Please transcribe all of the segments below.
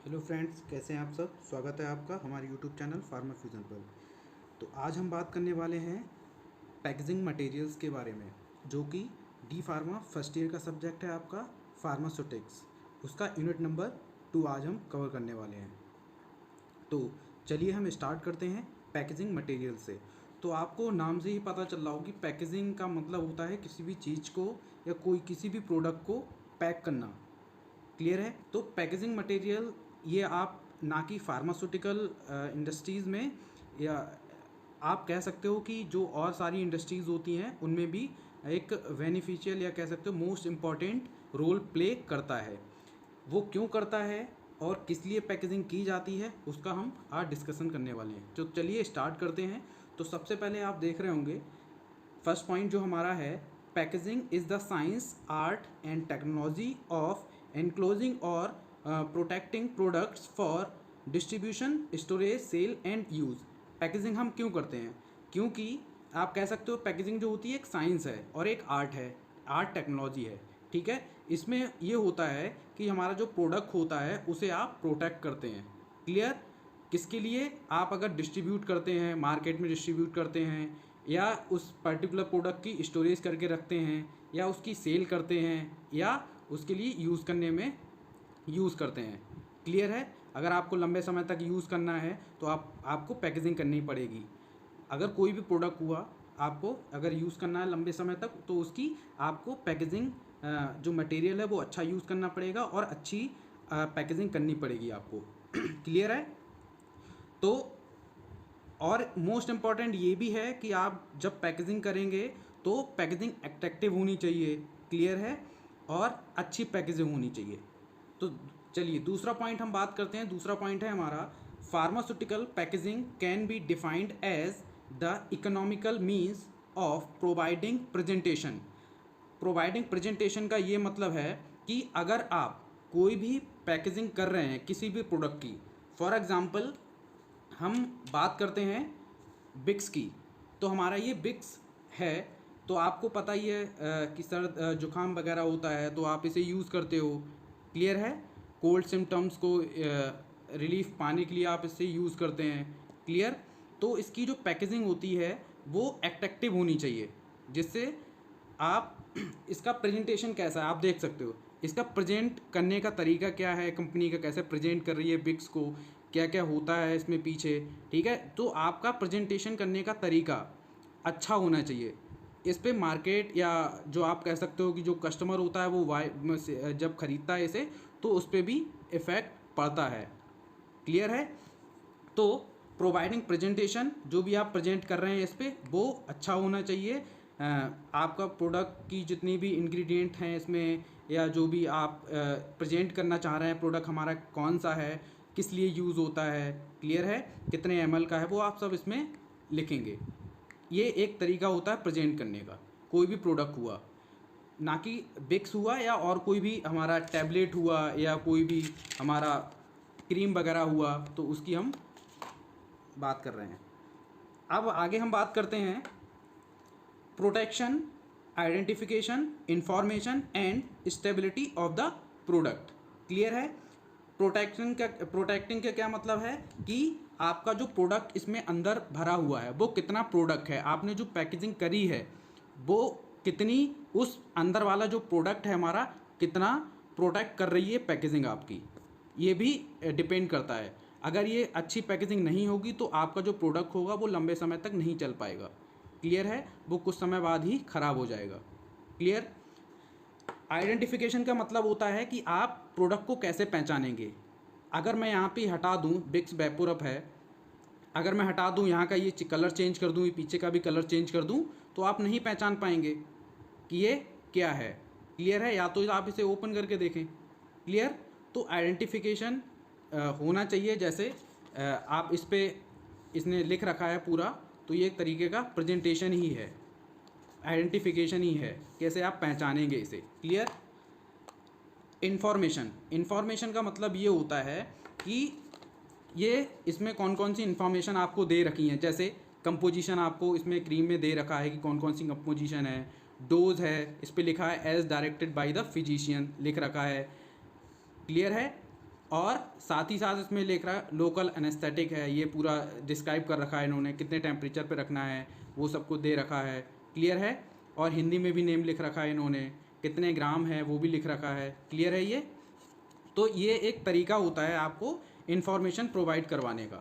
Hello friends, कैसे हैं आप सब। स्वागत है आपका हमारे यूट्यूब चैनल फार्मा फ्यूज़न पर। तो आज हम बात करने वाले हैं पैकेजिंग मटेरियल्स के बारे में, जो कि डी फार्मा फर्स्ट ईयर का सब्जेक्ट है आपका, फार्मास्यूटिक्स। उसका यूनिट नंबर 2 आज हम कवर करने वाले हैं। तो चलिए हम स्टार्ट करते हैं पैकेजिंग मटेरियल से। तो आपको नाम से ही पता चल रहा हो कि पैकेजिंग का मतलब होता है किसी भी चीज़ को या कोई किसी भी प्रोडक्ट को पैक करना। क्लियर है। तो पैकेजिंग मटेरियल ये आप ना कि फार्मास्यूटिकल इंडस्ट्रीज़ में, या आप कह सकते हो कि जो और सारी इंडस्ट्रीज़ होती हैं उनमें भी एक बेनिफिशियल या कह सकते हो मोस्ट इम्पॉर्टेंट रोल प्ले करता है। वो क्यों करता है और किस लिए पैकेजिंग की जाती है, उसका हम आज डिस्कशन करने वाले हैं। तो चलिए स्टार्ट करते हैं। तो सबसे पहले आप देख रहे होंगे फर्स्ट पॉइंट जो हमारा है, packaging is the science, art and technology of enclosing और protecting products for distribution, storage, sale and use. Packaging हम क्यों करते हैं? क्योंकि आप कह सकते हो पैकेजिंग जो होती है एक साइंस है और एक आर्ट है, आर्ट टेक्नोलॉजी है। ठीक है। इसमें ये होता है कि हमारा जो प्रोडक्ट होता है उसे आप प्रोटेक्ट करते हैं। क्लियर। किसके लिए? आप अगर डिस्ट्रीब्यूट करते हैं, मार्केट में डिस्ट्रीब्यूट करते हैं, या उस पर्टिकुलर प्रोडक्ट की स्टोरेज करके रखते हैं, या उसकी सेल करते हैं, या उसके लिए यूज़ करने में यूज़ करते हैं। क्लियर है। अगर आपको लंबे समय तक यूज़ करना है तो आपको पैकेजिंग करनी पड़ेगी। अगर कोई भी प्रोडक्ट हुआ, आपको अगर यूज़ करना है लंबे समय तक, तो उसकी आपको पैकेजिंग जो मटेरियल है वो अच्छा यूज़ करना पड़ेगा और अच्छी पैकेजिंग करनी पड़ेगी आपको। क्लियर है। तो और मोस्ट इम्पॉर्टेंट ये भी है कि आप जब पैकेजिंग करेंगे तो पैकेजिंग अट्रैक्टिव होनी चाहिए। क्लियर है। और अच्छी पैकेजिंग होनी चाहिए। तो चलिए दूसरा पॉइंट हम बात करते हैं। दूसरा पॉइंट है हमारा, pharmaceutical packaging can be defined as the economical means of providing presentation. Providing presentation का ये मतलब है कि अगर आप कोई भी पैकेजिंग कर रहे हैं किसी भी प्रोडक्ट की, फॉर एग्ज़ाम्पल हम बात करते हैं बिक्स की। तो हमारा ये बिक्स है, तो आपको पता ही है कि सर्द जुकाम वगैरह होता है तो आप इसे यूज़ करते हो। क्लियर है। कोल्ड सिम्टम्स को रिलीफ पाने के लिए आप इसे यूज़ करते हैं। क्लियर। तो इसकी जो पैकेजिंग होती है वो अट्रैक्टिव होनी चाहिए, जिससे आप इसका प्रेजेंटेशन कैसा है आप देख सकते हो। इसका प्रेजेंट करने का तरीका क्या है, कंपनी का कैसे प्रेजेंट कर रही है बिक्स को, क्या क्या होता है इसमें पीछे। ठीक है। तो आपका प्रेजेंटेशन करने का तरीका अच्छा होना चाहिए। इस पे मार्केट या जो आप कह सकते हो कि जो कस्टमर होता है वो जब ख़रीदता है इसे, तो उस पर भी इफ़ेक्ट पड़ता है। क्लियर है। तो प्रोवाइडिंग प्रेजेंटेशन, जो भी आप प्रेजेंट कर रहे हैं इस पर, वो अच्छा होना चाहिए। आपका प्रोडक्ट की जितनी भी इंग्रेडिएंट हैं इसमें, या जो भी आप प्रेजेंट करना चाह रहे हैं, प्रोडक्ट हमारा कौन सा है, किस लिए यूज़ होता है, क्लियर है, कितने ml का है, वो आप सब इसमें लिखेंगे। ये एक तरीका होता है प्रेजेंट करने का। कोई भी प्रोडक्ट हुआ, ना कि बिक्स हुआ या और कोई भी हमारा टैबलेट हुआ या कोई भी हमारा क्रीम वगैरह हुआ, तो उसकी हम बात कर रहे हैं। अब आगे हम बात करते हैं protection, identification, information and stability of the product. Clear है। प्रोटेक्टिंग का क्या मतलब है कि आपका जो प्रोडक्ट इसमें अंदर भरा हुआ है वो कितना प्रोडक्ट है, आपने जो पैकेजिंग करी है वो कितनी, उस अंदर वाला जो प्रोडक्ट है हमारा कितना प्रोटेक्ट कर रही है पैकेजिंग आपकी, ये भी डिपेंड करता है। अगर ये अच्छी पैकेजिंग नहीं होगी तो आपका जो प्रोडक्ट होगा वो लंबे समय तक नहीं चल पाएगा। क्लियर है। वो कुछ समय बाद ही ख़राब हो जाएगा। क्लियर। आइडेंटिफिकेशन का मतलब होता है कि आप प्रोडक्ट को कैसे पहचानेंगे। अगर मैं यहाँ पे हटा दूँ, बिक्स वेपोरब है, अगर मैं हटा दूँ यहाँ का, ये कलर चेंज कर दूँ, ये पीछे का भी कलर चेंज कर दूँ, तो आप नहीं पहचान पाएंगे कि ये क्या है। क्लियर है। या तो आप इसे ओपन करके देखें। क्लियर। तो आइडेंटिफिकेशन होना चाहिए। जैसे आप इस पे इसने लिख रखा है पूरा, तो ये एक तरीके का प्रेजेंटेशन ही है, आइडेंटिफिकेशन ही है, कैसे आप पहचानेंगे इसे। क्लियर। इन्फॉर्मेशन का मतलब ये होता है कि ये इसमें कौन कौन सी इन्फॉर्मेशन आपको दे रखी हैं। जैसे कंपोजिशन आपको इसमें क्रीम में दे रखा है कि कौन कौन सी कंपोजिशन है। डोज है, इस पर लिखा है as directed by the physician लिख रखा है। क्लियर है। और साथ ही साथ इसमें लिख रहा है लोकल एनेस्थेटिक है, ये पूरा डिस्क्राइब कर रखा है इन्होंने, कितने टेम्परेचर पे रखना है वो सब कुछ दे रखा है, क्लियर है। और हिंदी में भी नेम लिख रखा है इन्होंने, कितने ग्राम है वो भी लिख रखा है, क्लियर है ये। तो ये एक तरीका होता है आपको इन्फॉर्मेशन प्रोवाइड करवाने का,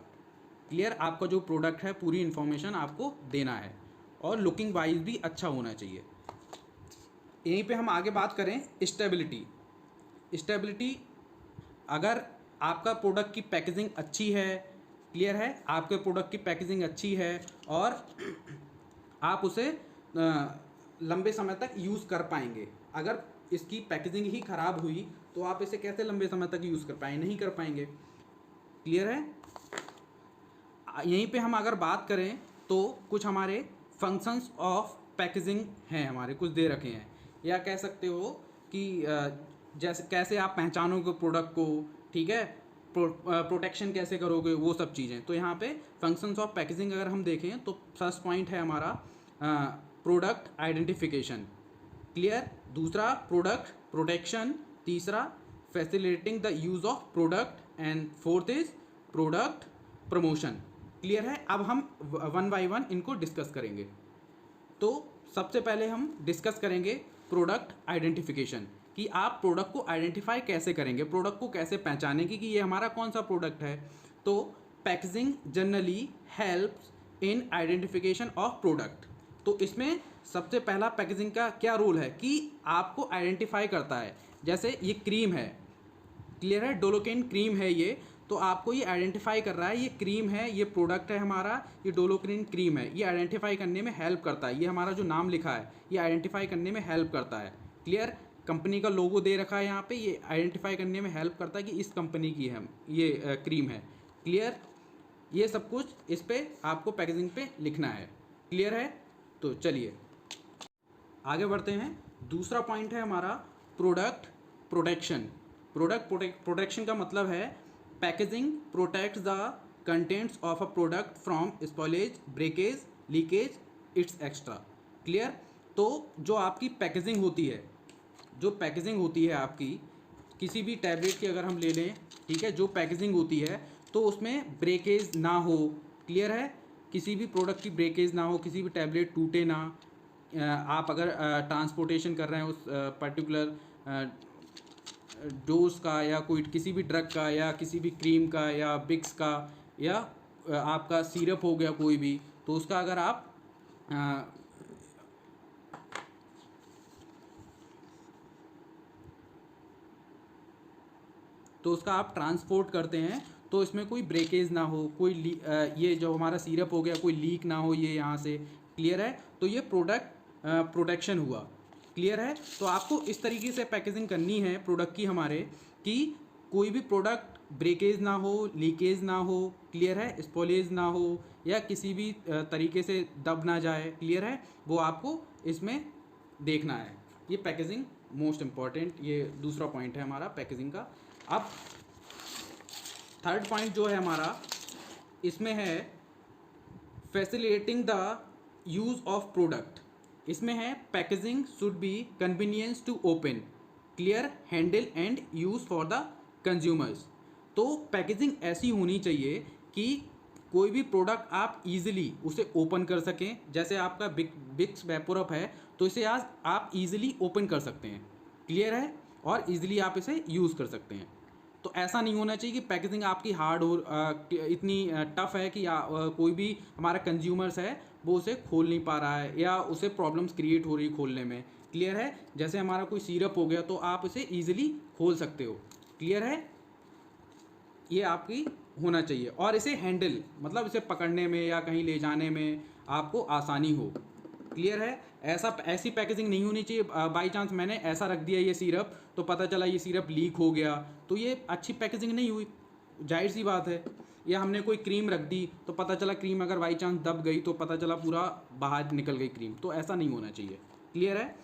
क्लियर। आपका जो प्रोडक्ट है पूरी इन्फॉर्मेशन आपको देना है और लुकिंग वाइज भी अच्छा होना चाहिए। यहीं पे हम आगे बात करें स्टेबिलिटी। स्टेबिलिटी, अगर आपका प्रोडक्ट की पैकेजिंग अच्छी है, क्लियर है, आपके प्रोडक्ट की पैकेजिंग अच्छी है और आप उसे लंबे समय तक यूज़ कर पाएंगे। अगर इसकी पैकेजिंग ही ख़राब हुई तो आप इसे कैसे लंबे समय तक यूज़ कर पाएंगे, नहीं कर पाएंगे, क्लियर है। यहीं पे हम अगर बात करें तो कुछ हमारे फंक्शंस ऑफ पैकेजिंग हैं, हमारे कुछ दे रखे हैं, या कह सकते हो कि जैसे कैसे आप पहचानोगे प्रोडक्ट को, ठीक है, प्रोटेक्शन कैसे करोगे, वो सब चीज़ें। तो यहाँ पे फंक्शंस ऑफ पैकेजिंग अगर हम देखें तो फर्स्ट पॉइंट है हमारा प्रोडक्ट आइडेंटिफिकेशन, क्लियर। दूसरा प्रोडक्ट प्रोटेक्शन, तीसरा facilitating the use of product and fourth is product promotion, clear है। अब हम वन बाय वन इनको डिस्कस करेंगे। तो सबसे पहले हम डिस्कस करेंगे प्रोडक्ट आइडेंटिफिकेशन, कि आप प्रोडक्ट को आइडेंटिफाई कैसे करेंगे, प्रोडक्ट को कैसे पहचानेंगे कि ये हमारा कौन सा प्रोडक्ट है। तो packaging generally helps in identification of product. तो इसमें सबसे पहला पैकेजिंग का क्या रोल है कि आपको आइडेंटिफाई करता है। जैसे ये क्रीम है, क्लियर है, डोलोकेन क्रीम है ये, तो आपको ये आइडेंटिफाई कर रहा है ये क्रीम है, ये प्रोडक्ट है हमारा, ये डोलोक्रीन क्रीम है, ये आइडेंटिफाई करने में हेल्प करता है। ये हमारा जो नाम लिखा है ये आइडेंटिफाई करने में हेल्प करता है, क्लियर। कंपनी का लोगो दे रखा है यहाँ पे, ये आइडेंटिफाई करने में हेल्प करता है कि इस कंपनी की है ये क्रीम है, क्लियर। ये सब कुछ इस पर आपको पैकेजिंग पे लिखना है, क्लियर है। तो चलिए आगे बढ़ते हैं। दूसरा पॉइंट है हमारा प्रोडक्ट प्रोटेक्शन। प्रोडक्ट प्रोटेक्शन का मतलब है packaging protects the contents of a product from spoilage, breakage, leakage, it's extra, clear. तो जो आपकी पैकेजिंग होती है, जो पैकेजिंग होती है आपकी किसी भी टैबलेट की अगर हम ले लें, ठीक है, जो पैकेजिंग होती है तो उसमें ब्रेकेज ना हो, क्लियर है, किसी भी प्रोडक्ट की ब्रेकेज ना हो, किसी भी टैबलेट टूटे ना। आप अगर ट्रांसपोर्टेशन कर रहे हैं उस पर्टिकुलर डोज का या कोई किसी भी ड्रग का या किसी भी क्रीम का या बिक्स का या आपका सिरप हो गया कोई भी, तो उसका अगर आप ट्रांसपोर्ट करते हैं तो इसमें कोई ब्रेकेज ना हो, कोई ये जो हमारा सिरप हो गया कोई लीक ना हो ये यहाँ से, क्लियर है। तो ये प्रोडक्ट प्रोटेक्शन हुआ, क्लियर है। तो आपको इस तरीके से पैकेजिंग करनी है प्रोडक्ट की हमारे, कि कोई भी प्रोडक्ट ब्रेकेज ना हो, लीकेज ना हो, क्लियर है, स्पॉइलेज ना हो या किसी भी तरीके से दब ना जाए, क्लियर है, वो आपको इसमें देखना है। ये पैकेजिंग मोस्ट इम्पॉर्टेंट, ये दूसरा पॉइंट है हमारा पैकेजिंग का। अब थर्ड पॉइंट जो है हमारा इसमें है facilitating the use of product. इसमें है packaging should be convenience to open, clear, handle and use for the consumers. तो पैकेजिंग ऐसी होनी चाहिए कि कोई भी प्रोडक्ट आप इजीली उसे ओपन कर सकें। जैसे आपका बिक्स वेपोरप है तो इसे आज आप इजीली ओपन कर सकते हैं, क्लियर है, और इजीली आप इसे यूज़ कर सकते हैं। तो ऐसा नहीं होना चाहिए कि पैकेजिंग आपकी हार्ड हो, इतनी टफ है कि कोई भी हमारा कंज्यूमर्स है वो उसे खोल नहीं पा रहा है या उसे प्रॉब्लम्स क्रिएट हो रही खोलने में, क्लियर है। जैसे हमारा कोई सिरप हो गया तो आप इसे ईजिली खोल सकते हो, क्लियर है, ये आपकी होना चाहिए। और इसे हैंडल मतलब इसे पकड़ने में या कहीं ले जाने में आपको आसानी हो, क्लियर है। ऐसी पैकेजिंग नहीं होनी चाहिए बाई चांस मैंने ऐसा रख दिया ये सिरप तो पता चला ये सिरप लीक हो गया, तो ये अच्छी पैकेजिंग नहीं हुई, जाहिर सी बात है। या हमने कोई क्रीम रख दी तो पता चला क्रीम अगर बाई चांस दब गई तो पता चला पूरा बाहर निकल गई क्रीम, तो ऐसा नहीं होना चाहिए, क्लियर है।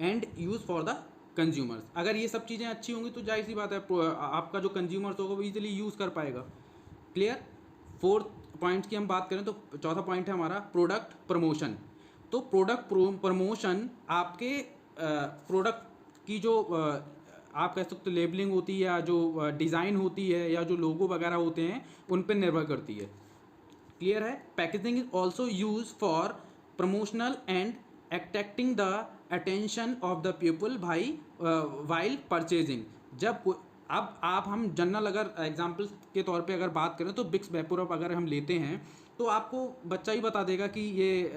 And use for the consumers, अगर ये सब चीज़ें अच्छी होंगी तो जाहिर सी बात है आपका जो कंज्यूमर्स होगा वो ईजिली यूज़ कर पाएगा, क्लियर। फोर्थ पॉइंट्स की हम बात करें तो चौथा पॉइंट है हमारा प्रोडक्ट प्रमोशन। तो प्रोडक्ट प्रमोशन आपके प्रोडक्ट की जो आप कह सकते हो लेबलिंग होती है या जो डिज़ाइन होती है या जो लोगो वगैरह होते हैं उन पर निर्भर करती है। क्लियर है। Packaging is also use for promotional and attracting the attention of the people भाई वाइल परचेजिंग। अब आप हम जनरल अगर एग्जाम्पल के तौर पे अगर बात करें तो बिक्स वेपोरब अगर हम लेते हैं तो आपको बच्चा ही बता देगा कि ये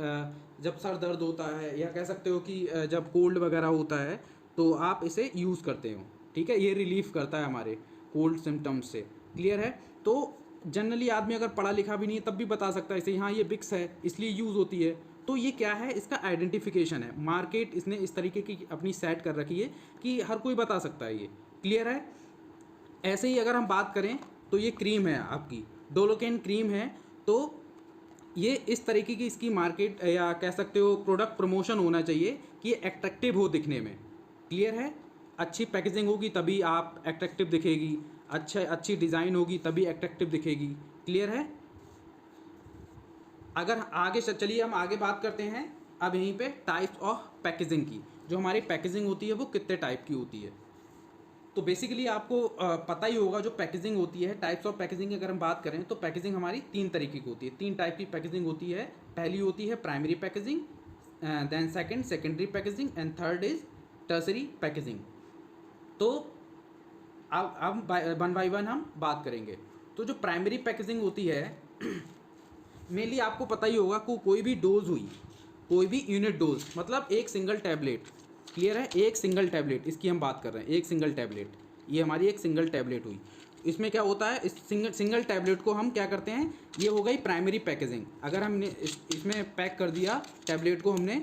जब सर दर्द होता है या कह सकते हो कि जब कोल्ड वगैरह होता है तो आप इसे यूज़ करते हो। ठीक है, ये रिलीफ करता है हमारे कोल्ड सिम्टम्स से। क्लियर है। तो जनरली आदमी अगर पढ़ा लिखा भी नहीं है तब भी बता सकता है इसे, हाँ ये बिक्स है इसलिए यूज़ होती है। तो ये क्या है, इसका आइडेंटिफिकेशन है। मार्केट इसने इस तरीके की अपनी सेट कर रखी है कि हर कोई बता सकता है ये। क्लियर है। ऐसे ही अगर हम बात करें तो ये क्रीम है आपकी, डोलोकेन क्रीम है। तो ये इस तरीके की इसकी मार्केट या कह सकते हो प्रोडक्ट प्रमोशन होना चाहिए कि ये एट्रैक्टिव हो दिखने में। क्लियर है। अच्छी पैकेजिंग होगी तभी आप एट्रैक्टिव दिखेगी, अच्छी डिज़ाइन होगी तभी एट्रैक्टिव दिखेगी। क्लियर है। अगर आगे चलिए हम आगे बात करते हैं अब यहीं पे टाइप्स ऑफ पैकेजिंग की। जो हमारी पैकेजिंग होती है वो कितने टाइप की होती है। तो बेसिकली आपको पता ही होगा जो पैकेजिंग होती है, टाइप्स ऑफ पैकेजिंग की अगर हम बात करें तो पैकेजिंग हमारी 3 तरीके की होती है। 3 टाइप की पैकेजिंग होती है। पहली होती है primary packaging, then second secondary packaging and third is tertiary packaging. तो अब वन बाय वन हम बात करेंगे। तो जो प्राइमरी पैकेजिंग होती है मेनली आपको पता ही होगा कोई भी डोज हुई, कोई भी यूनिट डोज मतलब एक सिंगल टैबलेट। क्लियर है। एक सिंगल टैबलेट इसकी हम बात कर रहे हैं, एक सिंगल टैबलेट, ये हमारी एक सिंगल टैबलेट हुई। इसमें क्या होता है, इस सिंगल टैबलेट को हम क्या करते हैं, ये हो गई प्राइमरी पैकेजिंग। अगर हमने इसमें पैक कर दिया टैबलेट को, हमने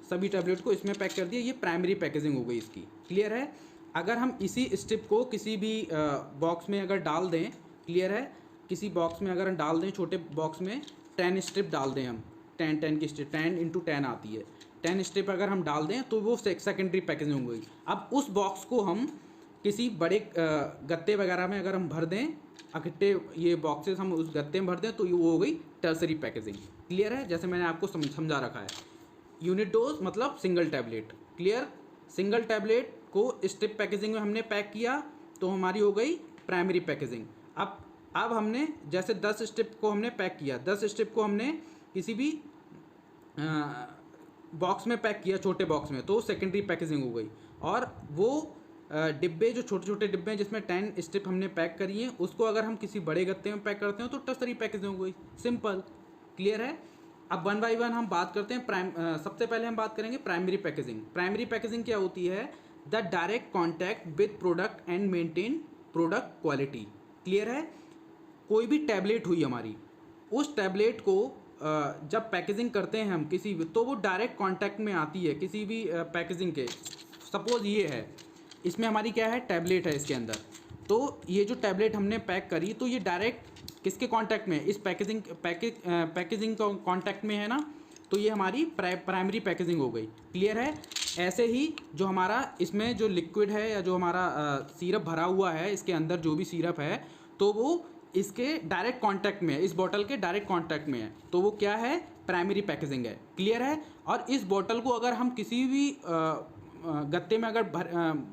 सभी टैबलेट को इसमें पैक कर दिया, ये प्राइमरी पैकेजिंग हो गई इसकी। क्लियर है। अगर हम इसी स्ट्रिप को किसी भी बॉक्स में अगर डाल दें, क्लियर है, किसी बॉक्स में अगर हम डाल दें, छोटे बॉक्स में 10 स्ट्रिप डाल दें हम, 10 की स्ट्रिप 10 × 10 आती है, 10 स्ट्रिप अगर हम डाल दें तो वो सेकेंडरी पैकेजिंग हो गई। अब उस बॉक्स को हम किसी बड़े गत्ते वगैरह में अगर हम भर दें, इकट्ठे ये बॉक्सेस हम उस गत्ते में भर दें तो वो हो गई टर्सरी पैकेजिंग। क्लियर है। जैसे मैंने आपको समझा रखा है, यूनिट डोज मतलब single tablet. Clear. Single tablet को स्ट्रिप पैकेजिंग में हमने पैक किया तो हमारी हो गई प्राइमरी पैकेजिंग। अब हमने जैसे 10 स्ट्रिप को हमने पैक किया, 10 स्ट्रिप को हमने किसी भी बॉक्स में पैक किया, छोटे बॉक्स में, तो सेकेंडरी पैकेजिंग हो गई। और वो डिब्बे जो छोटे छोटे डिब्बे हैं जिसमें 10 स्ट्रिप हमने पैक करी हैं, उसको अगर हम किसी बड़े गत्ते में पैक करते हैं तो टर्सरी पैकेजिंग हो गई। सिंपल। क्लियर है। अब वन बाय वन हम बात करते हैं। सबसे पहले हम बात करेंगे प्राइमरी पैकेजिंग। प्राइमरी पैकेजिंग क्या होती है, the direct contact with product and maintain product quality. Clear है। कोई भी टैबलेट हुई हमारी, उस टैबलेट को जब पैकेजिंग करते हैं हम किसी भी, तो वो डायरेक्ट कांटेक्ट में आती है किसी भी पैकेजिंग के। सपोज ये है, इसमें हमारी क्या है, टैबलेट है इसके अंदर, तो ये जो टैबलेट हमने पैक करी तो ये डायरेक्ट किसके कांटेक्ट में, इस पैकेजिंग कांटेक्ट में है ना, तो ये हमारी प्राइमरी पैकेजिंग हो गई। क्लियर है। ऐसे ही जो हमारा इसमें जो लिक्विड है या जो हमारा सिरप भरा हुआ है, इसके अंदर जो भी सिरप है तो वो इसके डायरेक्ट कांटेक्ट में है, इस बॉटल के डायरेक्ट कांटेक्ट में है, तो वो क्या है, प्राइमरी पैकेजिंग है। क्लियर है। और इस बॉटल को अगर हम किसी भी गत्ते में अगर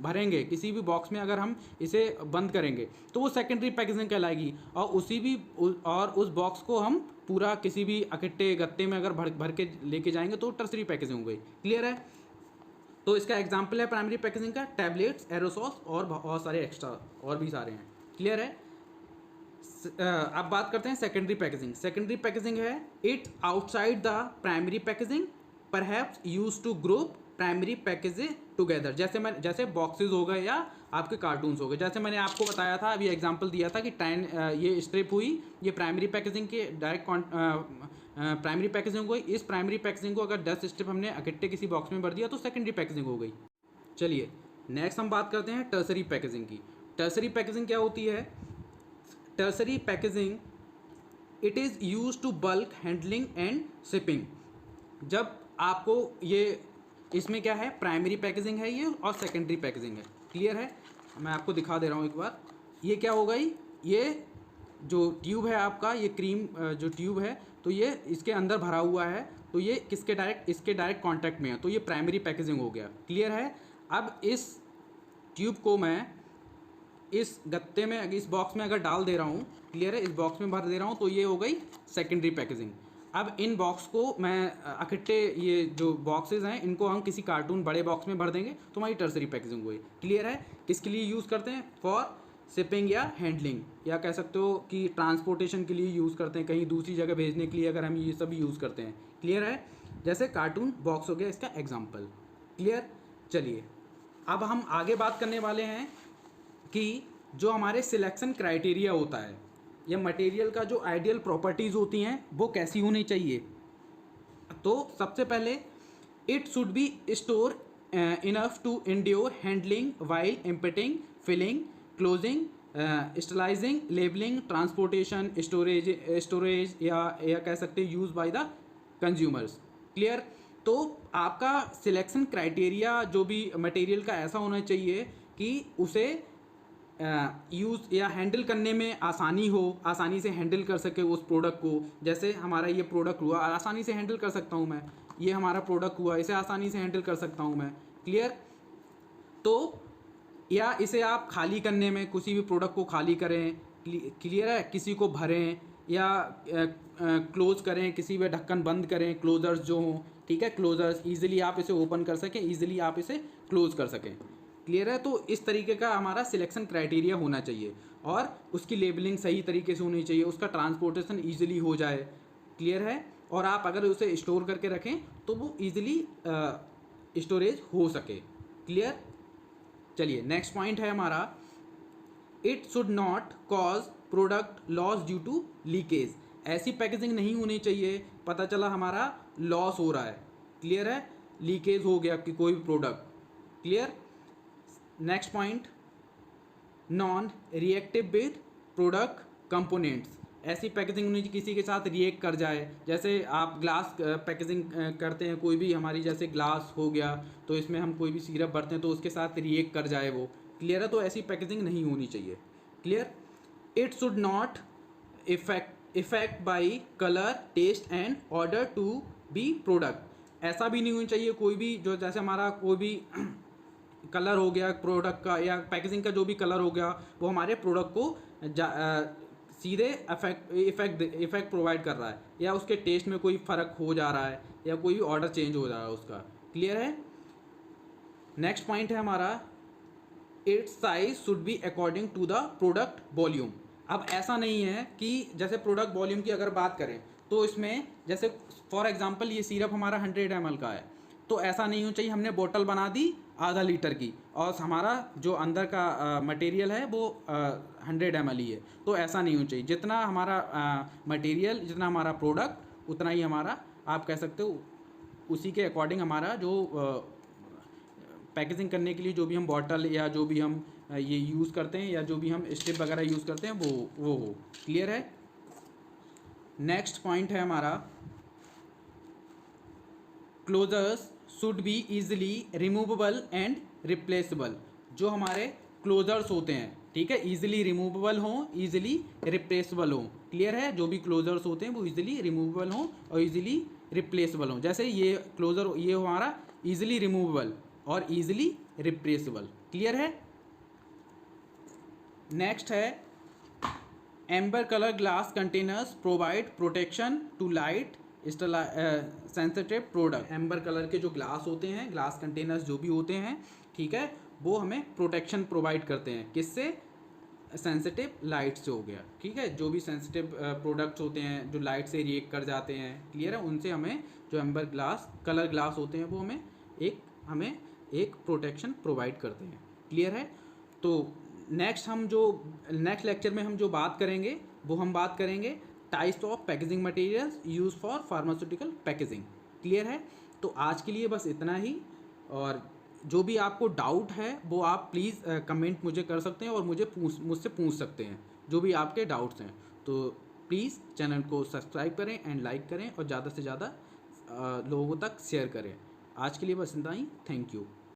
भरेंगे, किसी भी बॉक्स में अगर हम इसे बंद करेंगे तो वो सेकेंडरी पैकेजिंग कहलाएगी। और उस बॉक्स को हम पूरा किसी भी इकट्ठे गत्ते में अगर भर के लेके जाएंगे तो टर्सरी पैकेजिंग हो गई। क्लियर है। तो इसका एग्जाम्पल है प्राइमरी पैकेजिंग का टैबलेट्स, एरोसॉल्स और बहुत सारे एक्स्ट्रा और भी सारे हैं। क्लियर है। अब बात करते हैं सेकेंडरी पैकेजिंग। सेकेंडरी पैकेजिंग है, it outside the primary packaging, perhaps use to group primary packages together. जैसे बॉक्सेस हो गए या आपके कार्टून्स हो गए। जैसे मैंने आपको बताया था, अभी एग्जांपल दिया था कि 10 ये स्ट्रिप हुई, ये प्राइमरी पैकेजिंग के डायरेक्ट प्राइमरी पैकेजिंग हो गई। इस प्राइमरी पैकेजिंग को अगर 10 स्ट्रिप हमने इकट्ठे किसी बॉक्स में भर दिया तो सेकेंडरी पैकेजिंग हो गई। चलिए नेक्स्ट हम बात करते हैं टर्सरी पैकेजिंग की। टर्सरी पैकेजिंग क्या होती है, tertiary packaging, it is use to bulk handling and shipping. जब आपको ये, इसमें क्या है, प्राइमरी पैकेजिंग है ये और सेकेंडरी पैकेजिंग है। क्लियर है। मैं आपको दिखा दे रहा हूँ एक बार। ये क्या हो गई, ये जो ट्यूब है आपका, ये क्रीम जो ट्यूब है, तो ये इसके अंदर भरा हुआ है, तो ये इसके डायरेक्ट कांटेक्ट में है, तो ये प्राइमरी पैकेजिंग हो गया। क्लियर है। अब इस ट्यूब को मैं इस गत्ते में, इस बॉक्स में अगर डाल दे रहा हूँ, क्लियर है, इस बॉक्स में भर दे रहा हूँ, तो ये हो गई सेकेंडरी पैकेजिंग। अब इन बॉक्स को मैं इकट्ठे, ये जो बॉक्सेस हैं इनको हम किसी कार्टून बड़े बॉक्स में भर देंगे तो हमारी टर्सरी पैकेजिंग हुई। क्लियर है। किसके लिए यूज़ करते हैं? फॉर शिपिंग या हैंडलिंग, या कह सकते हो कि ट्रांसपोर्टेशन के लिए यूज़ करते हैं, कहीं दूसरी जगह भेजने के लिए अगर हम ये सब यूज़ करते हैं। क्लियर है। जैसे कार्टून बॉक्स हो गया इसका एग्जाम्पल। क्लियर। चलिए अब हम आगे बात करने वाले हैं कि जो हमारे सिलेक्शन क्राइटेरिया होता है या मटेरियल का जो आइडियल प्रॉपर्टीज़ होती हैं वो कैसी होनी चाहिए। तो सबसे पहले it should be strong enough to endure handling while imprinting, filling, closing, sterilizing, labelling, transportation, storage या कह सकते हैं use by the consumers. Clear. तो आपका सिलेक्शन क्राइटेरिया जो भी मटेरियल का ऐसा होना चाहिए कि उसे यूज़ या हैंडल करने में आसानी हो, आसानी से हैंडल कर सके उस प्रोडक्ट को। जैसे हमारा ये प्रोडक्ट हुआ, आसानी से हैंडल कर सकता हूँ मैं, ये हमारा प्रोडक्ट हुआ, इसे आसानी से हैंडल कर सकता हूँ मैं। क्लियर। तो या इसे आप खाली करने में, किसी भी प्रोडक्ट को खाली करें, क्लियर है, किसी को भरें या क्लोज करें, किसी भी ढक्कन बंद करें, क्लोजर्स जो हों, ठीक है, क्लोजर्स ईजिली आप इसे ओपन कर सकें, ईजिली आप इसे क्लोज कर सकें। क्लियर है। तो इस तरीके का हमारा सिलेक्शन क्राइटेरिया होना चाहिए और उसकी लेबलिंग सही तरीके से होनी चाहिए, उसका ट्रांसपोर्टेशन ईजिली हो जाए। क्लियर है। और आप अगर उसे स्टोर करके रखें तो वो ईजिली स्टोरेज हो सके। क्लियर। चलिए नेक्स्ट पॉइंट है हमारा, it should not cause product loss due to leakage. ऐसी पैकेजिंग नहीं होनी चाहिए, पता चला हमारा लॉस हो रहा है, क्लियर है, लीकेज हो गया कि कोई भी product. Clear. Next point, non reactive with product components. ऐसी पैकेजिंग होनी चाहिए किसी के साथ रिएक्ट कर जाए। जैसे आप ग्लास पैकेजिंग करते हैं, कोई भी हमारी जैसे ग्लास हो गया तो इसमें हम कोई भी सिरप भरते हैं तो उसके साथ रिएक्ट कर जाए वो। क्लियर है। तो ऐसी पैकेजिंग नहीं होनी चाहिए। Clear. It should not effect by colour, taste and odour to be product. ऐसा भी नहीं होना चाहिए कोई भी, जो जैसे हमारा कोई भी कलर हो गया प्रोडक्ट का या पैकेजिंग का जो भी कलर हो गया वो हमारे प्रोडक्ट को सीधे इफेक्ट प्रोवाइड कर रहा है या उसके टेस्ट में कोई फ़र्क हो जा रहा है या कोई भी ऑर्डर चेंज हो जा रहा है उसका। क्लियर है। नेक्स्ट पॉइंट है हमारा, its size should be according to the product volume. अब ऐसा नहीं है कि जैसे प्रोडक्ट वॉल्यूम की अगर बात करें तो इसमें जैसे फॉर एग्जांपल ये सिरप हमारा 100 ml का है, तो ऐसा नहीं होना चाहिए हमने बोतल बना दी आधा लीटर की और हमारा जो अंदर का मटेरियल है वो 100 ml ही है, तो ऐसा नहीं होना चाहिए। जितना हमारा मटेरियल, जितना हमारा प्रोडक्ट, उतना ही हमारा, आप कह सकते हो उसी के अकॉर्डिंग हमारा जो पैकेजिंग करने के लिए जो भी हम बॉटल या जो भी हम ये यूज़ करते हैं या जो भी हम स्ट्रिप वगैरह यूज़ करते हैं वो हो। क्लियर है। नेक्स्ट पॉइंट है हमारा, closures should be easily removable and replaceable. जो हमारे क्लोजर्स होते हैं, ठीक है, ईजिली रिमूवेबल हों, ईजिली रिप्लेसेबल हों। क्लियर है। जो भी क्लोजर्स होते हैं वो ईजिली रिमूवेबल हों और ईजिली रिप्लेसेबल हों। जैसे ये क्लोजर, ये हमारा ईजिली रिमूवेबल और ईजिली रिप्लेसेबल। क्लियर है। नेक्स्ट है, amber colour glass containers provide protection to light sensitive product. Amber colour के जो ग्लास होते हैं, ग्लास कंटेनर्स जो भी होते हैं, ठीक है, वो हमें प्रोटेक्शन प्रोवाइड करते हैं। किससे? सेंसिटिव लाइट से हो गया। ठीक है। जो भी सेंसिटिव प्रोडक्ट्स होते हैं जो लाइट से रिएक्ट कर जाते हैं, क्लियर है, उनसे हमें जो एम्बर ग्लास कलर ग्लास होते हैं वो हमें एक प्रोटेक्शन प्रोवाइड करते हैं। क्लियर है। तो नेक्स्ट लेक्चर में हम जो बात करेंगे वो हम बात करेंगे types of packaging materials use for pharmaceutical packaging. Clear है। तो आज के लिए बस इतना ही, और जो भी आपको डाउट है वो आप प्लीज़ कमेंट मुझे कर सकते हैं और मुझसे पूछ सकते हैं जो भी आपके डाउट्स हैं। तो प्लीज़ चैनल को सब्सक्राइब करें एंड लाइक करें और ज़्यादा से ज़्यादा लोगों तक शेयर करें। आज के लिए बस इतना ही। Thank you.